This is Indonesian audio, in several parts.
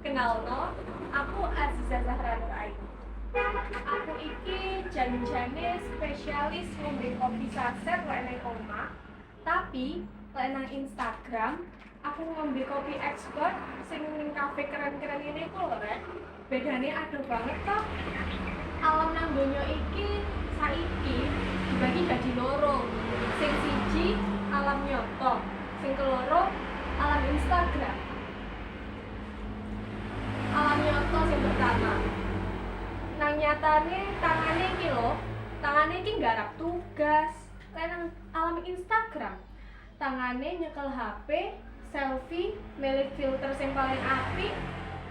Kenalno, aku Aziza Zahra Nuraini. Aku iki jan-jane spesialis ngombe kopi saset lek nang omah. Tapi lek nang Instagram, aku ngombe kopi expert sing ning kafe keren-keren ini iku lho, Rek. Bedane adoh banget toh. Alam nang donya iki saiki dibagi dadi loro. Sing siji alam nyoto, sing keloro alam Instagram. Alam nyoto sing pertama. Nang nyatane tangane iki lho, tangane iki nggarap tugas. Kayak nang alam Instagram, tangane nyekel HP, selfie, milih filter sing paling apik,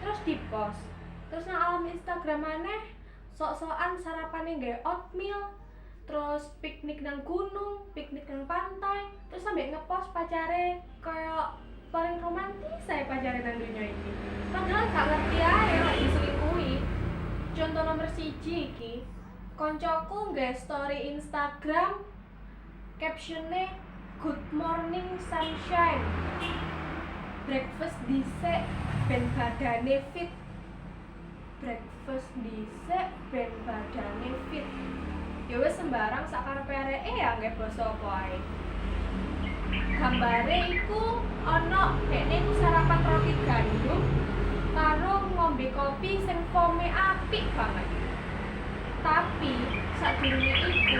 terus di-post. Terus nang alam Instagram maneh, sok-sokan sarapane nggawe oatmeal, terus piknik nang gunung, piknik nang pantai, terus sampe ngepost pacare kaya paling romantis saya pacare nang dunia ini. Padahal gak ngerti ae lek diselingkuhi. Contoh nomor 1 iki, koncoku nggawe story Instagram captione good morning sunshine. Breakfast dhisik ben badane fit. Breakfast dhisik ben badane fit. Ya wis sembarang sakarepe areke ya nggae basa apa ae. Gambare iku ana dekne iku sarapan roti gandum karo ngombe kopi sing foame apik banget. Tapi sadurunge iku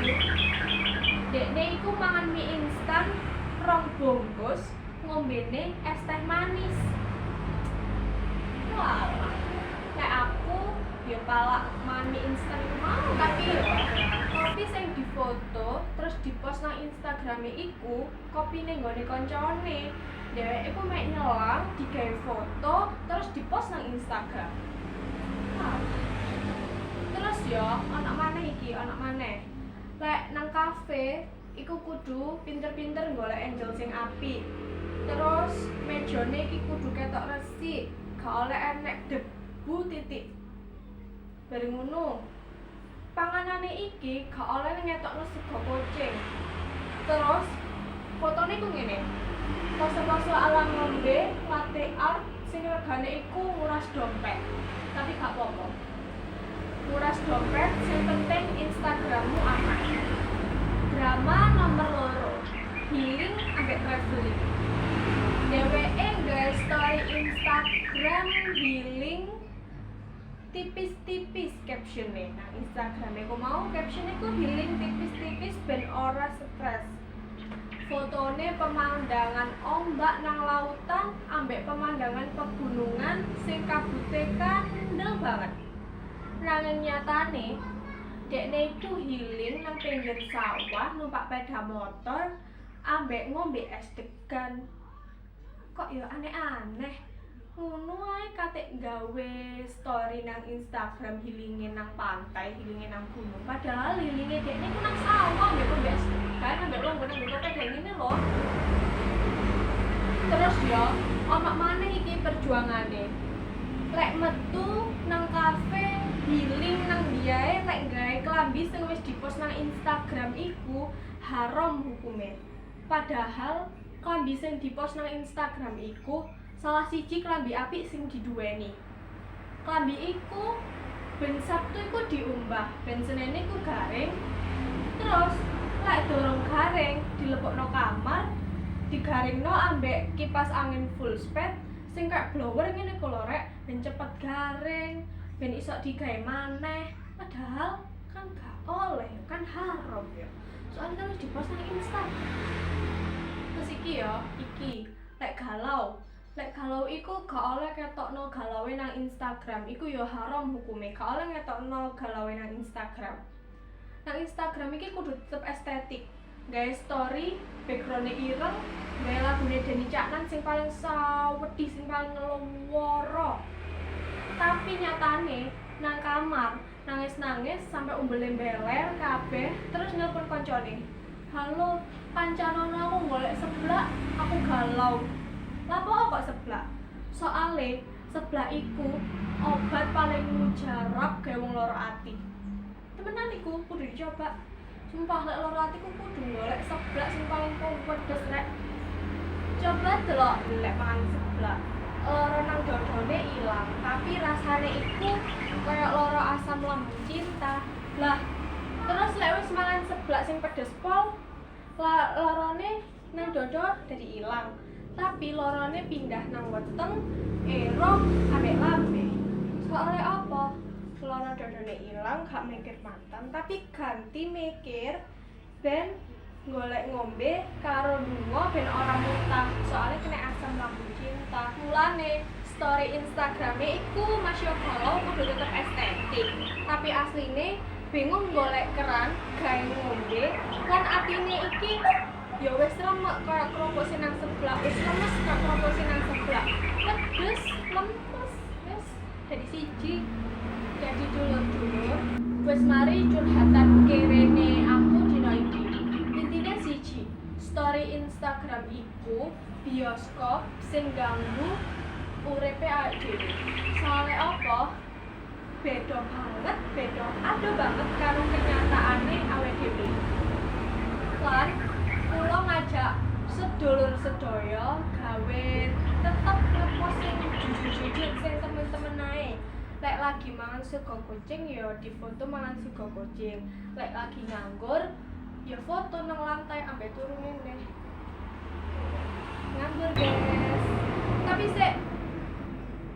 dekne iku mangan mie instan 2 bungkus, ngombene es teh manis. Walah, kayak aku ya palak mangan mie instan iku mau, tapi ya kopi sing difoto terus dipost nang Instagrame iku kopine nggone koncone. Dheweke iku mek nyelang digawe foto terus dipost nang Instagram. Terus ya ana maneh. Lek nang kafe iku kudu pinter-pinter golek angel sing apik. Terus mejane iki kudu ketok resik, gak oleh enek debu titik. Bareng ngono, panganane iki gak oleh ngetokno sego kucing. Terus fotone iku ngene. Pose-pose ala ngombe, latte art sing regane iku nguras dompet. Tapi gak apa-apa. Nguras dompet sing penting Instagrammu aman. Drama nomor 2, healing ambek traveling. Dheweke nggawe story Instagram healing tipis-tipis captionnya. Nah Instagramnya aku mau captionnya ku healing tipis-tipis ben ora stres. Fotone pemandangan ombak nang lautan ambek pemandangan pegunungan sing kabute kandel banget. Nanging nyatane dekne iku healing nang pinggir sawah numpak sepeda motor ambek ngombe es degan. Kok ya aneh-aneh. Ngono ae katik gawe story nang Instagram healinge nang pantai, healinge nang gunung. Padahal healinge dekne ku nang sawah mbek ngombe es degan ambek wong nang sepeda ngene lho. Terus ya, ana maneh iki perjuangane. Lek metu nang kafe healing nang diae lek gawe klambi sing wis dipost nang Instagram iku haram hukume. Padahal klambi sing dipost nang Instagram iku salah siji klambi apik sing diduweni. Klambi iku ben Sabtu iku diumbah, ben Senene iku garing. Terus lek dorong garing dilebokno kamar, digaringno ambek kipas angin full speed sing kayak blower ngene ku lho rek, ben cepet garing, ben iso digawe maneh. Padahal kan gak oleh, kan haram ya. Soalnya kan dipost nang Instagram. Terus iki lek galau iku gak oleh ketokno galawe nang Instagram. Iku ya haram hukume, gak oleh ngetokno galawe nang Instagram. Nang Instagram iki kudu tetep estetik. Gawe story, background-e ireng, gawe lagune Denny Caknan sing paling sawedi, sing paling ngeloworo. Tapi nyatane nang kamar nangis-nangis sampai umbele mbeler kabeh, terus nelpon koncone. Halo, pancanono aku golek seblak, aku galau. Lapo kok seblak? Soale seblak iku obat paling mujarab gawe wong loro ati. Temenan iku kudu dicoba. Sumpah lek loro ati ku kudu golek seblak sing paling pedes rek. Coba delok lek mangan seblak. loro nang dodone ilang, tapi rasane iku kayak loro asam lambung cinta. Lah, terus lek wis mangan seblak sing pedes pol, lorone nang dodo dadi ilang. Tapi lorone pindah nang weteng, erok, ambek lambe. Soale apa? Loro dodone ilang gak mikir mantan, tapi ganti mikir ben golek ngombe karo lunga ben ora muntah. Soalnya kena asam lambung cinta. Mulane story Instagrame iku masya Allah kudu tetep estetik, tapi asline bingung golek keran gawe ngombe lan atine iki ya wis remek kaya kerupuk nang seblak, wis lemes kaya kerupuk nang seblak, pedes lemes wis jadi siji. Jadi dulur-dulur wis mari curhatan kerene aku dina iki. Intine siji, story Instagram iku bioskop sing ganggu uripe awake dhewe. Soale apa? Beda banget karo kenyataane awake dhewe. Lan kula ngajak sedulur sedaya gawe tetep ngepost sing jujur-jujur sing temen-temen ae. Lek lagi mangan sego kucing ya difoto mangan sego kucing. Lek lagi nganggur ya foto nang lantai ambek turunin deh. Nganggur guys. Tapi sik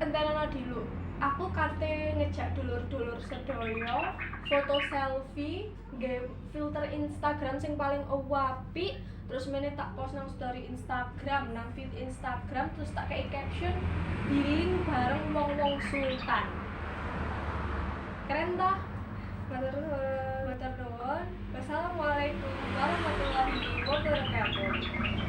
entarana dulu. Aku kate ngejak dulur-dulur sedaya foto selfie nggih filter Instagram sing paling apik, terus mene tak post nang story Instagram, nang feed Instagram, terus tak kei caption healing bareng wong-wong sultan. Keren toh? Matur nuwun. Wassalamualaikum warahmatullahi wabarakatuh.